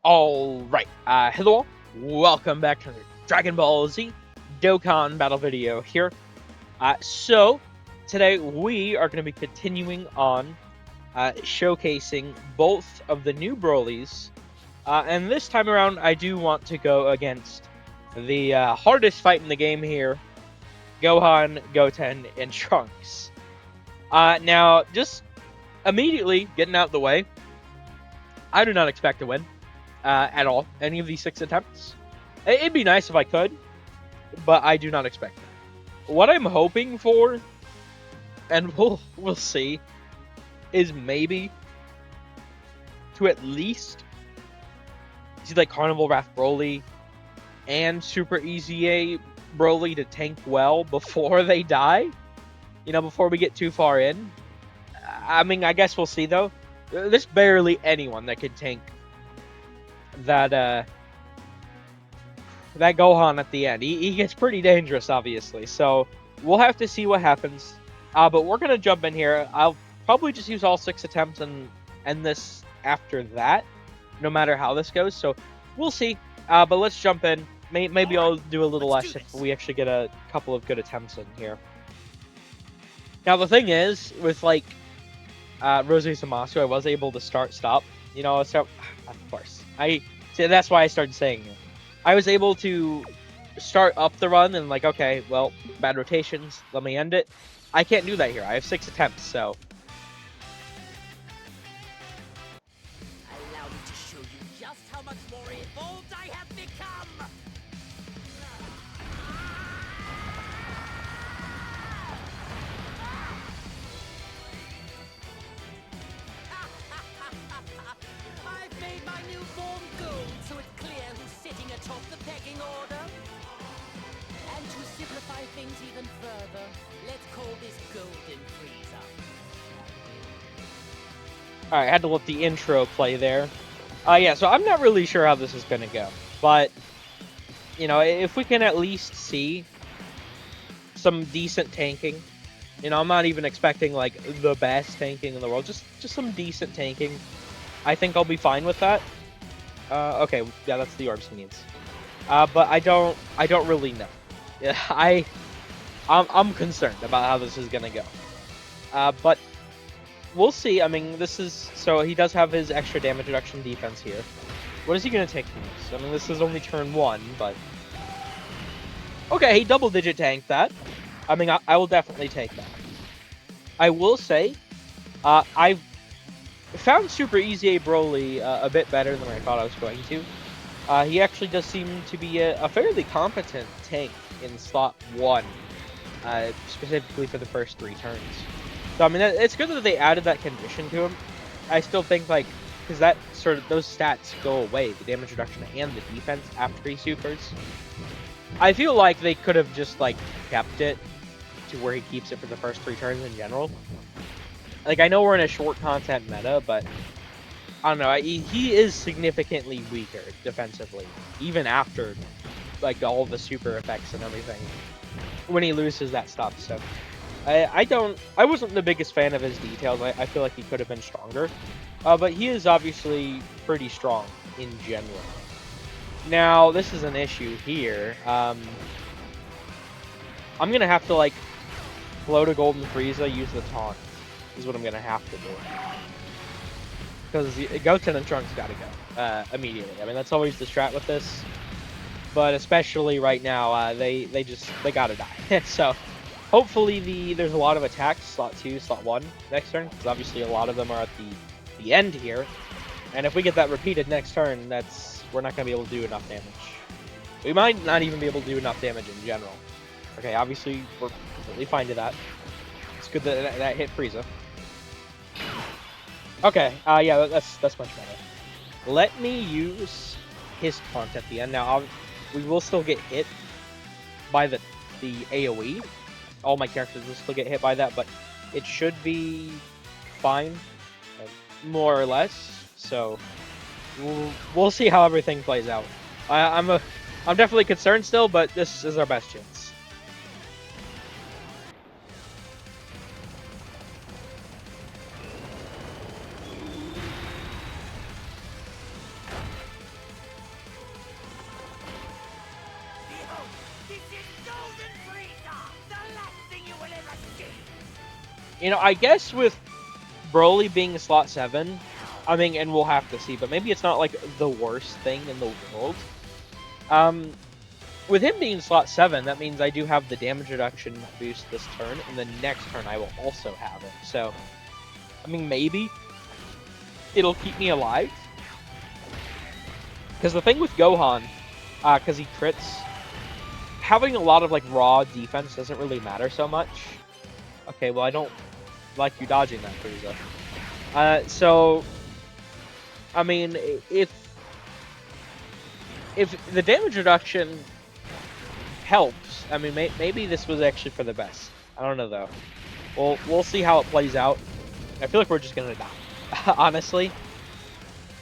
Alright, hello all. Welcome back to another Dragon Ball Z Dokkan battle video here. So, today we are going to be continuing on showcasing both of the new Brolys. And this time around, I do want to go against the hardest fight in the game here, Gohan, Goten, and Trunks. Now, just immediately getting out the way, I do not expect to win. At all, any of these 6 attempts. It'd be nice if I could, but I do not expect it. What I'm hoping for, and we'll see, is maybe to at least see like Carnival Wrath Broly and Super EZA Broly to tank well before they die. You know, before we get too far in. I mean, I guess we'll see though. There's barely anyone that could tank that Gohan at the end. He gets pretty dangerous, obviously. So we'll have to see what happens. But we're gonna jump in here. I'll probably just use all 6 attempts and end this after that, no matter how this goes. So we'll see. But let's jump in. Maybe I'll do a little less if we actually get a couple of good attempts in here. Now the thing is, with like Rose Zamasu, I was able to stop. You know, so of course. That's why I started saying it. I was able to start up the run and like, okay, well, bad rotations, let me end it. I can't do that here. I have 6 attempts, so. Allow me to show you just how much more evolved I have become! I've made my newborn gold, so it's clear who's sitting atop the pecking order. And to simplify things even further, let's call this Golden Freezer. Alright, I had to let the intro play there. Yeah, so I'm not really sure how this is going to go. But, you know, if we can at least see some decent tanking. You know, I'm not even expecting, like, the best tanking in the world. Just some decent tanking. I think I'll be fine with that. Okay, yeah, that's the orbs he needs. But I don't really know. Yeah, I'm concerned about how this is gonna go. But we'll see. I mean, so he does have his extra damage reduction defense here. What is he gonna take from this? I mean, this is only turn 1, but okay, he double-digit tanked that. I mean, I will definitely take that. I will say, I've found Super EZA Broly a bit better than I thought I was going to. He actually does seem to be a fairly competent tank in slot 1, specifically for the first 3 turns. So I mean, it's good that they added that condition to him. I still think like, because that those stats go away, the damage reduction and the defense after he supers. I feel like they could have just like kept it to where he keeps it for the first 3 turns in general. Like, I know we're in a short content meta, but I don't know, he is significantly weaker defensively, even after like all the super effects and everything, when he loses that stuff. So I wasn't the biggest fan of his details. I feel like he could have been stronger, but he is obviously pretty strong in general. Now this is an issue here. I'm gonna have to like float a Golden Frieza, use the taunt is what I'm gonna have to do. Because Goten and Trunks gotta go immediately. I mean, that's always the strat with this, but especially right now, they gotta die. So hopefully there's a lot of attacks, slot 2, slot 1 next turn, because obviously a lot of them are at the end here. And if we get that repeated next turn, we're not gonna be able to do enough damage. We might not even be able to do enough damage in general. Okay, obviously we're completely fine to that. It's good that hit Frieza. Okay, yeah, that's much better. Let me use his taunt at the end. Now, we will still get hit by the AoE. All my characters will still get hit by that, but it should be fine, more or less. So, we'll see how everything plays out. I'm definitely concerned still, but this is our best chance. You know, I guess with Broly being slot 7, I mean, and we'll have to see, but maybe it's not like the worst thing in the world. With him being slot 7, that means I do have the damage reduction boost this turn, and the next turn I will also have it. So, I mean, maybe it'll keep me alive. Because the thing with Gohan, because he crits, having a lot of like raw defense doesn't really matter so much. Okay, well I don't like you dodging that, Frieza. So, I mean, if the damage reduction helps, I mean, maybe this was actually for the best. I don't know though. We'll see how it plays out. I feel like we're just gonna die, honestly.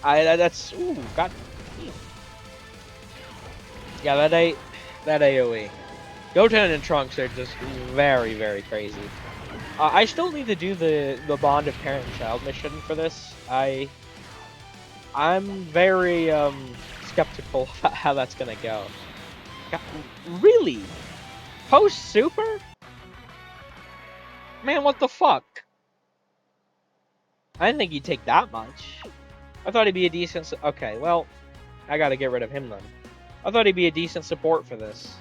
That's ooh, god. Yeah, that AOE. Goten and Trunks are just very, very crazy. I still need to do the bond of parent-child mission for this. I'm very skeptical about how that's gonna go. God, really? Post super? Man, what the fuck? I didn't think he'd take that much. I thought he'd be a decent. Okay, well, I gotta get rid of him then. I thought he'd be a decent support for this.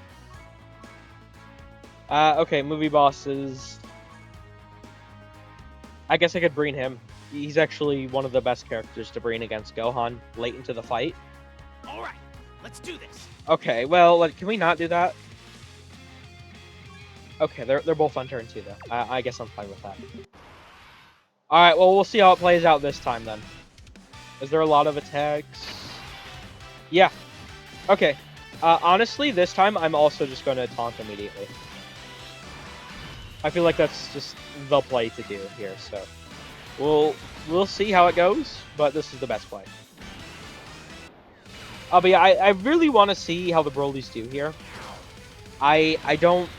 Okay, movie bosses. I guess I could breen him. He's actually one of the best characters to breen against Gohan late into the fight. Alright, let's do this. Okay, well, can we not do that? Okay, they're both on turn 2, though. I guess I'm fine with that. Alright, well, we'll see how it plays out this time, then. Is there a lot of attacks? Yeah. Okay. Honestly, this time, I'm also just going to taunt immediately. I feel like that's just the play to do here, so... We'll see how it goes, but this is the best play. But yeah, I really want to see how the Brolys do here. I don't...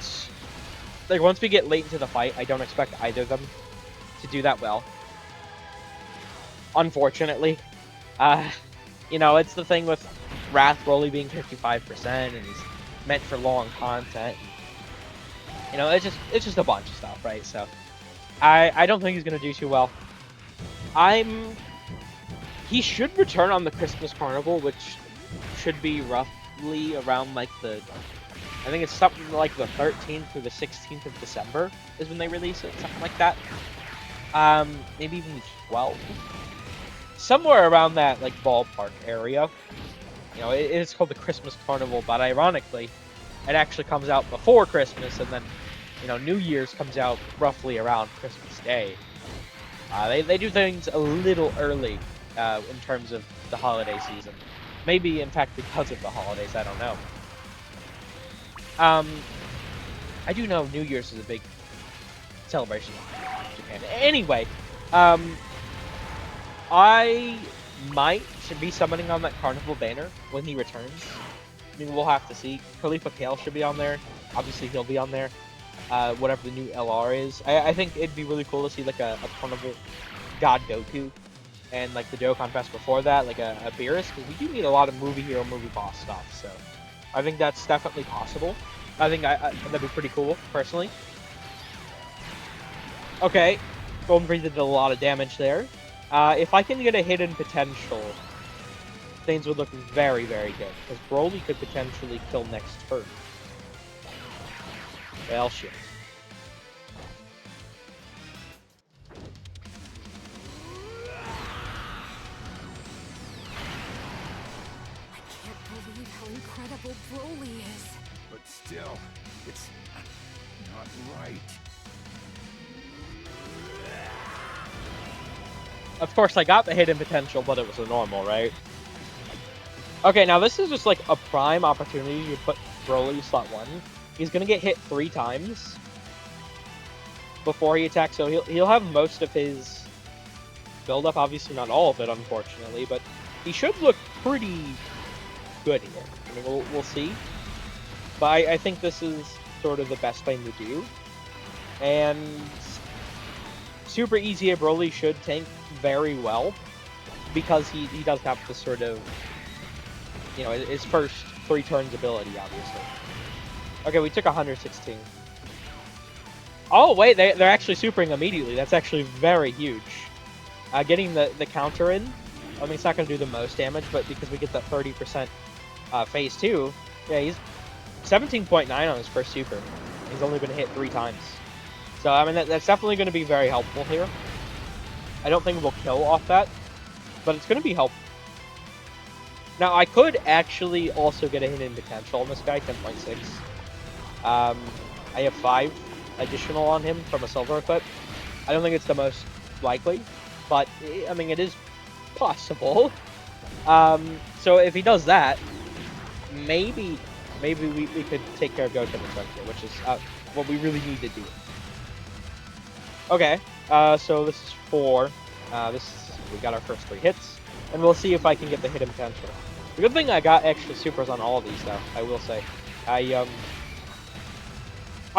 Like, once we get late into the fight, I don't expect either of them to do that well. Unfortunately. You know, it's the thing with Wrath Broly being 55%, and he's meant for long content. You know, it's just a bunch of stuff, right? So, I don't think he's going to do too well. He should return on the Christmas Carnival, which should be roughly around, like, I think it's something like the 13th or the 16th of December is when they release it, something like that. Maybe even the 12th. Somewhere around that, like, ballpark area. You know, it is called the Christmas Carnival, but ironically, it actually comes out before Christmas, and then, you know, New Year's comes out roughly around Christmas Day. They do things a little early in terms of the holiday season. Maybe, in fact, because of the holidays, I don't know. I do know New Year's is a big celebration in Japan. Anyway, I might be summoning on that Carnival banner when he returns. I mean, we'll have to see. Khalifa Kale should be on there. Obviously, he'll be on there. Whatever the new LR is. I think it'd be really cool to see, like, a Carnival God Goku. And, like, the Dokkan Fest before that, like a Beerus. Because we do need a lot of movie hero, movie boss stuff, so... I think that's definitely possible. I think that'd be pretty cool, personally. Okay. Golden Frieza did a lot of damage there. If I can get a hidden potential, things would look very, very good. Because Broly could potentially kill next turn. Well, shit. How incredible Broly is. But still, it's not right. Of course, I got the hidden potential, but it was a normal, right? Okay, now this is just like a prime opportunity to put Broly slot 1. He's gonna get hit 3 times before he attacks, so he'll have most of his build-up. Obviously, not all of it, unfortunately, but he should look pretty good here. I mean, we'll see. But I think this is sort of the best thing to do. And super easy, Broly should tank very well because he does have this sort of, you know, his first 3 turns ability, obviously. Okay, we took 116. Oh, wait, they're actually supering immediately. That's actually very huge. Getting the counter in, I mean, it's not going to do the most damage, but because we get that 30% phase 2, yeah, he's 17.9 on his first super. He's only been hit 3 times. So, I mean, that's definitely going to be very helpful here. I don't think we'll kill off that, but it's going to be helpful. Now, I could actually also get a hidden potential on this guy, 10.6. I have 5 additional on him from a silver equip. I don't think it's the most likely, but, I mean, it is possible. So if he does that, maybe we could take care of Goten and Trunks here, which is what we really need to do. Okay, so this is 4. We got our first 3 hits, and we'll see if I can get the hidden potential. The good thing I got extra supers on all of these, though, I will say. I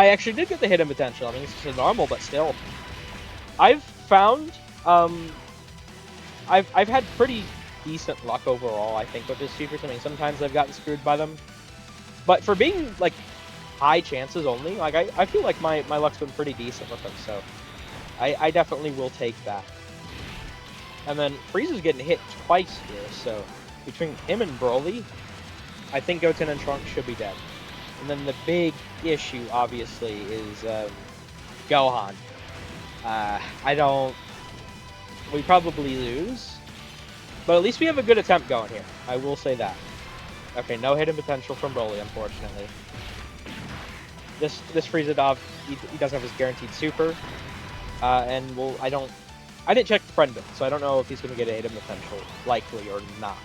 actually did get the hidden potential. I mean, it's just a normal, but still. I've found, I've had pretty decent luck overall, I think, with his supers. I mean, sometimes I've gotten screwed by them. But for being, like, high chances only, like, I feel like my luck's been pretty decent with him, so I definitely will take that. And then Frieza's getting hit twice here, so between him and Broly, I think Goten and Trunks should be dead. And then the big issue, obviously, is Gohan. We probably lose, but at least we have a good attempt going here. I will say that. Okay, no hidden potential from Broly, unfortunately. This Frieza Dov, he doesn't have his guaranteed super, and I didn't check the friend build, so I don't know if he's going to get a hidden potential, likely or not.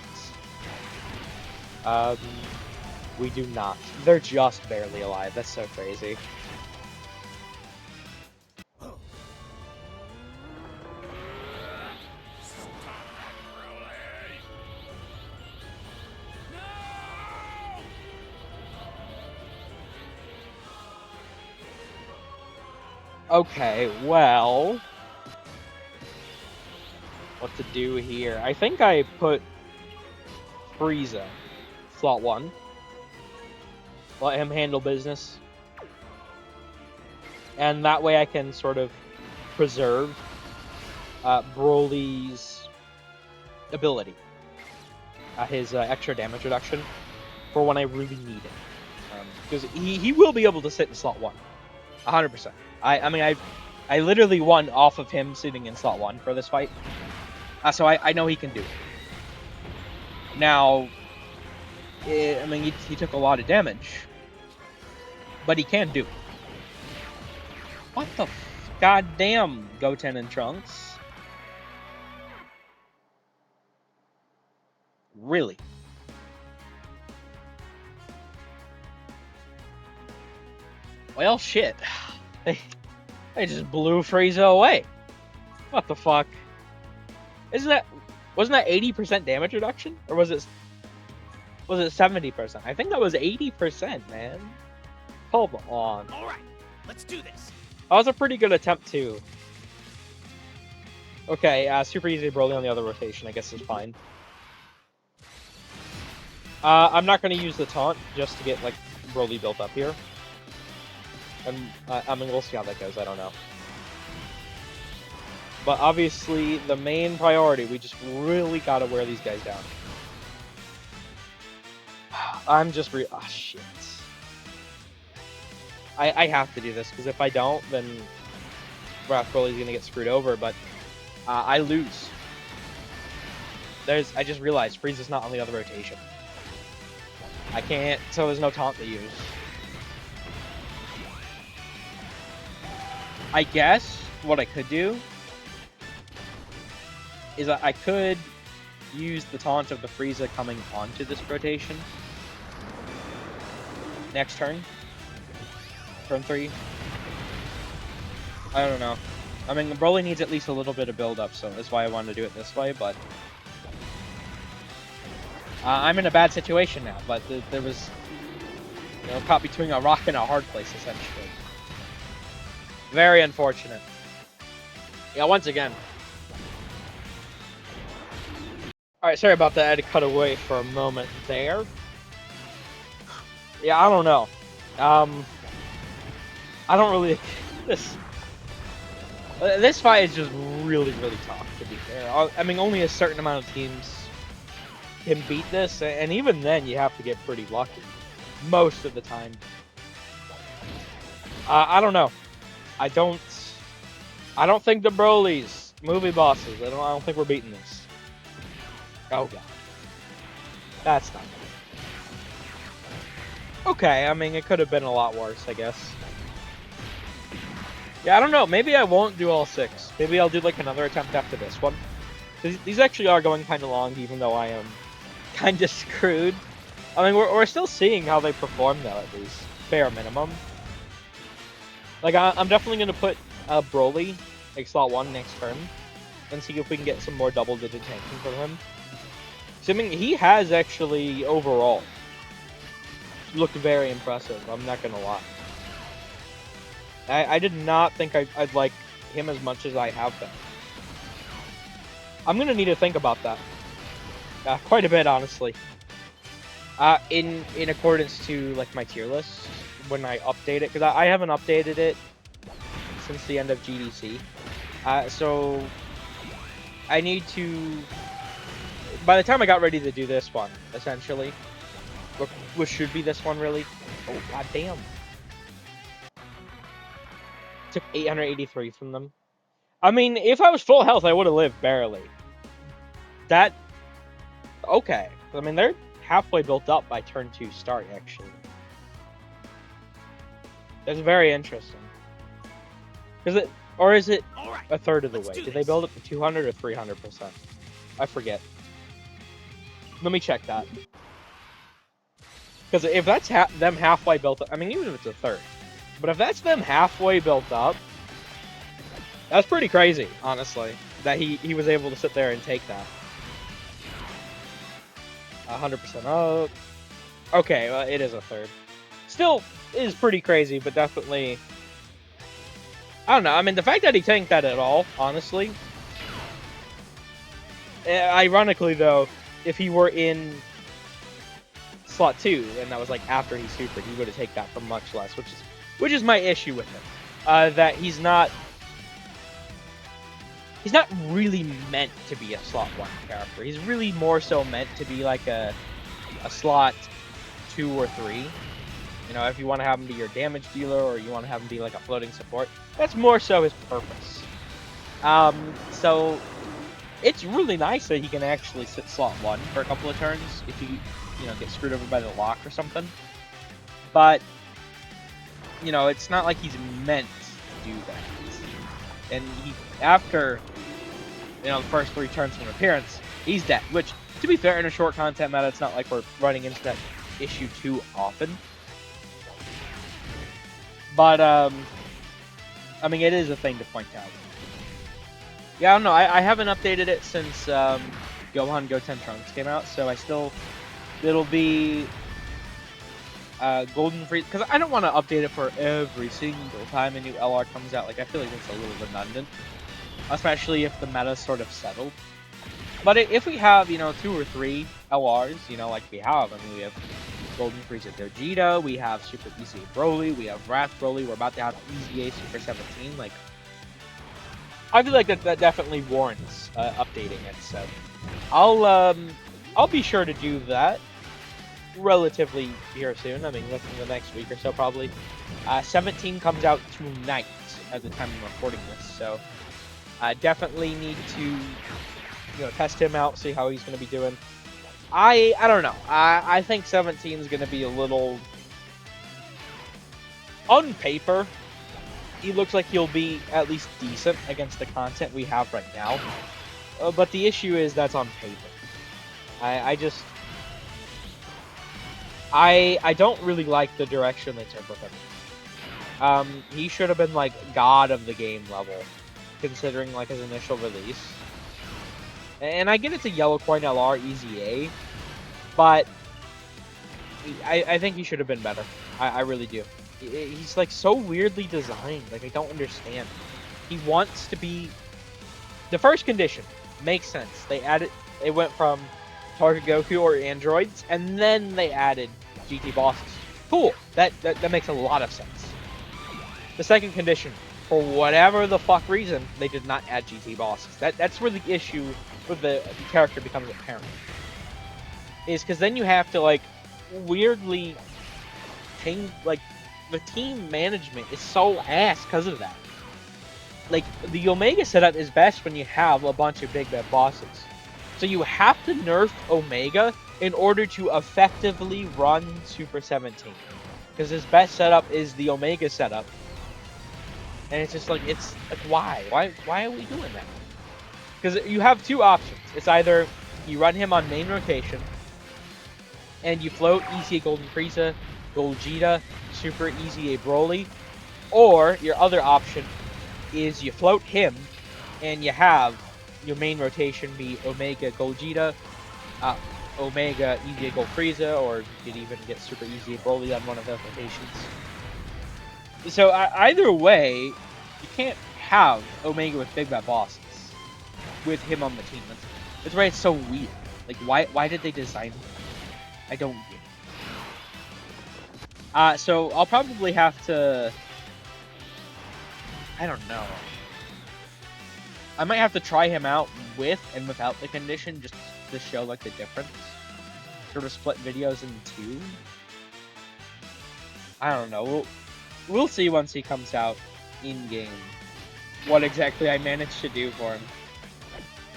We do not. They're just barely alive. That's so crazy. Okay, well, what to do here? I think I put Frieza slot 1. Let him handle business. And that way I can sort of preserve Broly's ability. His extra damage reduction for when I really need it. Because he will be able to sit in slot 1. 100%. I mean, I literally won off of him sitting in slot 1 for this fight. So I know he can do it. Now, I mean, he took a lot of damage. But he can do it. What the goddamn, Goten and Trunks? Really? Well, shit. They just blew Frieza away. What the fuck? Wasn't that 80% damage reduction? Or was it 70%? I think that was 80%, man. Hold on. Alright, let's do this. That was a pretty good attempt, too. Okay, super easy Broly on the other rotation, I guess is fine. I'm not going to use the taunt just to get, like, Broly built up here. I mean, we'll see how that goes, I don't know. But obviously, the main priority, we just really gotta wear these guys down. I'm just oh, shit. I have to do this, because if I don't, then Wrath Broly's gonna get screwed over, but I lose. I just realized Frieza's not on the other rotation. I can't, so there's no taunt to use. I guess what I could do is I could use the taunt of the Frieza coming onto this rotation. Next turn. Turn 3. I don't know. I mean, Broly needs at least a little bit of build-up, so that's why I wanted to do it this way, but I'm in a bad situation now, but there was, caught between a rock and a hard place, essentially. Very unfortunate. Yeah, once again. Alright, sorry about that. I had to cut away for a moment there. Yeah, I don't know. I don't really This fight is just really, really tough, to be fair. I mean, only a certain amount of teams can beat this, and even then, you have to get pretty lucky. Most of the time. I don't know. I don't think the Broly's movie bosses. I don't think we're beating this. Oh god. That's not good. Okay, I mean, it could have been a lot worse, I guess. Yeah, I don't know. Maybe I won't do all 6. Maybe I'll do like another attempt after this one. These actually are going kind of long, even though I am kind of screwed. I mean, we're still seeing how they perform, though, at least. Bare minimum. Like, I'm definitely going to put Broly, like, slot 1 next turn, and see if we can get some more double-digit tanking from him. So, I mean, he has actually, overall, looked very impressive. I'm not going to lie. I did not think I'd like him as much as I have been. I'm going to need to think about that. Quite a bit, honestly. In accordance to, like, my tier list, when I update it, because I haven't updated it since the end of GDC. So, I need to... By the time I got ready to do this one, essentially, which should be this one, really. Oh, god damn. Took 883 from them. I mean, if I was full health, I would have lived barely. That... Okay. I mean, they're halfway built up by turn 2 start, actually. That's very interesting. Or is it a third of the way? Did they build it to 200 or 300%? I forget. Let me check that. Because if that's them halfway built up, I mean, even if it's a third. But if that's them halfway built up, that's pretty crazy, honestly. That he was able to sit there and take that. 100% up. Okay, well, it is a third. Still is pretty crazy, but definitely... I don't know, I mean, the fact that he tanked that at all, honestly... Ironically, though, if he were in slot 2, and that was, like, after he supered, he would have taken that for much less, which is my issue with him. That he's not really meant to be a slot 1 character. He's really more so meant to be like a slot 2 or 3. You know, if you want to have him be your damage dealer or you want to have him be like a floating support, that's more so his purpose. So it's really nice that he can actually sit slot 1 for a couple of turns if he, you know, gets screwed over by the lock or something. But you know, it's not like he's meant to do that. And after, you know, the first 3 turns from appearance, he's dead. Which, to be fair, in a short content meta, it's not like we're running into that issue too often. But, I mean, it is a thing to point out. Yeah, I don't know. I haven't updated it since Gohan+Goten+Trunks came out, so it'll be... Golden Freeze, because I don't want to update it for every single time a new LR comes out. Like, I feel like it's a little redundant, especially if the meta's sort of settled. But if we have, you know, 2 or 3 LRs, you know, like we have, I mean, we have Golden Freeze at GolGeta, we have Super SEZA Broly, we have Wrath Broly, we're about to have EZA Super 17, like, I feel like that definitely warrants updating it, so I'll be sure to do that relatively here soon. I mean, within the next week or so, probably. 17 comes out tonight at the time I'm recording this, so I definitely need to, you know, test him out, see how he's going to be doing. I don't know. I think 17 is going to be a little... On paper, he looks like he'll be at least decent against the content we have right now. But the issue is that's on paper. I don't really like the direction they took with him. He should have been, like, god of the game level, considering, like, his initial release. And I get it's a Yellow Coin LR EZA, but I think he should have been better. I really do. He's, like, so weirdly designed. Like, I don't understand. He wants to be... The first condition makes sense. They went from Target Goku or androids, and then they added GT bosses. Cool. That makes a lot of sense. The second condition for whatever the fuck reason, they did not add GT bosses. That's where the issue with the character becomes apparent. Is because then you have to, like, weirdly change, like, the team management is so ass because of that. Like, the Omega setup is best when you have a bunch of big bad bosses. So you have to nerf Omega in order to effectively run Super 17. Because his best setup is the Omega setup. And it's just like, it's like, why? Why are we doing that? Because you have two options. It's either you run him on main rotation, and you float EZA Golden Frieza, GolGeta, Super EZA Broly, or your other option is you float him, and you have your main rotation be Omega GolGeta, Omega EZA Gold Frieza, or you could even get Super EZA Broly on one of those rotations. So either way, you can't have Omega with big bad bosses with him on the team. That's why it's so weird. Like, why did they design him? I don't get it. So I'll probably have to... I don't know. I might have to try him out with and without the condition just to show, like, the difference. Sort of split videos in two. I don't know. We'll see once he comes out in-game what exactly I managed to do for him.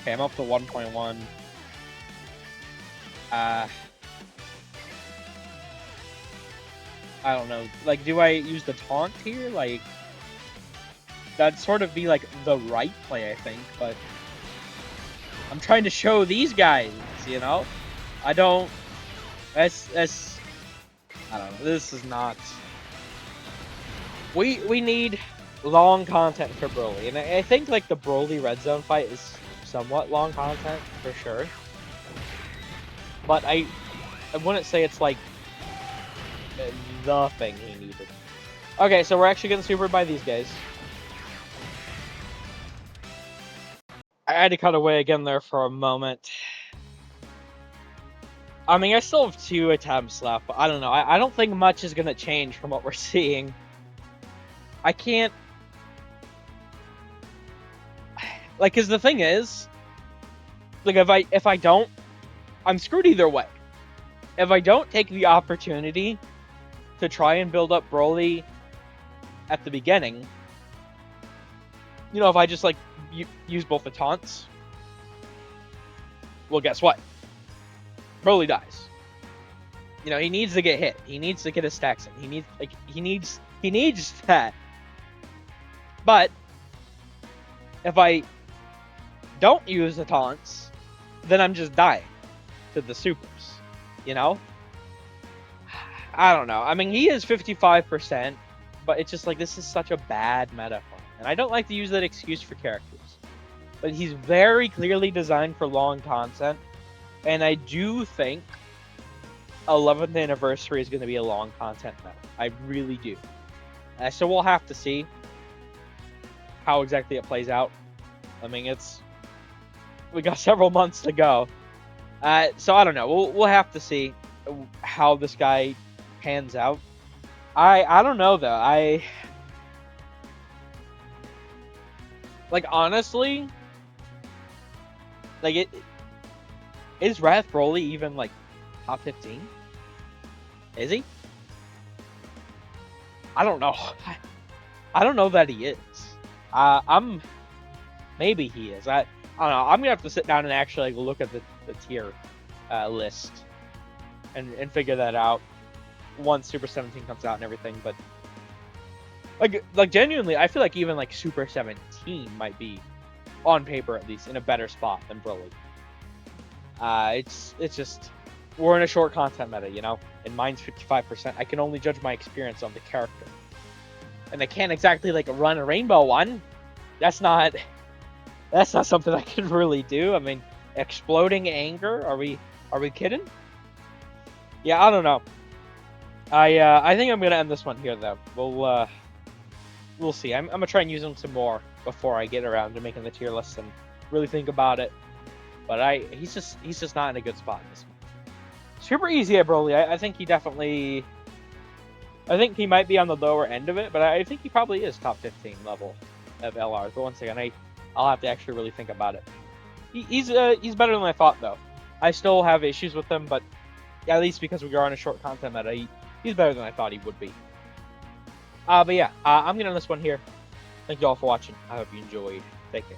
Okay, I'm up to 1.1. I don't know. Like, do I use the taunt here? Like, that'd sort of be, like, the right play, I think, but I'm trying to show these guys, you know? I don't... That's... I don't know. This is not... We need long content for Broly, and I think, like, the Broly Red Zone fight is somewhat long content, for sure. But I wouldn't say it's, like, the thing he needed. Okay, so we're actually getting supered by these guys. I had to cut away again there for a moment. I mean, I still have 2 attempts left, but I don't know. I don't think much is going to change from what we're seeing. I can't... Like, because the thing is... Like, if I don't... I'm screwed either way. If I don't take the opportunity to try and build up Broly at the beginning, you know, if I just, like, use both the taunts, well, guess what? Broly dies. You know, he needs to get hit. He needs to get his stacks in. He needs that. But if I don't use the taunts, then I'm just dying to the supers, you know? I don't know. I mean, he is 55%, but it's just like, this is such a bad meta for him. And I don't like to use that excuse for characters. But he's very clearly designed for long content. And I do think 11th anniversary is going to be a long content meta. I really do. So we'll have to see how exactly it plays out. I mean, we got several months to go. So I don't know. We'll have to see how this guy pans out. I don't know though. Like, honestly, like, is Wrath Broly even, like, top 15? Is he? I don't know. I don't know that he is. Maybe he is. I don't know. I'm gonna have to sit down and actually, like, look at the tier list and figure that out once Super 17 comes out and everything. But like genuinely, I feel like even, like, Super 17 might be, on paper at least, in a better spot than Broly. It's just, we're in a short content meta, you know, and mine's 55%. I can only judge my experience on the character, and I can't exactly, like, run a rainbow one. That's not something I can really do. I mean, exploding anger? Are we kidding? Yeah, I don't know. I think I'm gonna end this one here though. We'll see. I'm gonna try and use him some more before I get around to making the tier list and really think about it. But he's just not in a good spot in this one. Super easy at Broly. I think he definitely I think he might be on the lower end of it, but I think he probably is top 15 level of LRs. But once again, I'll have to actually really think about it. He's better than I thought, though. I still have issues with him, but at least because we are on a short content meta, he's better than I thought he would be. But yeah, I'm gonna end this one here. Thank you all for watching. I hope you enjoyed. Take care.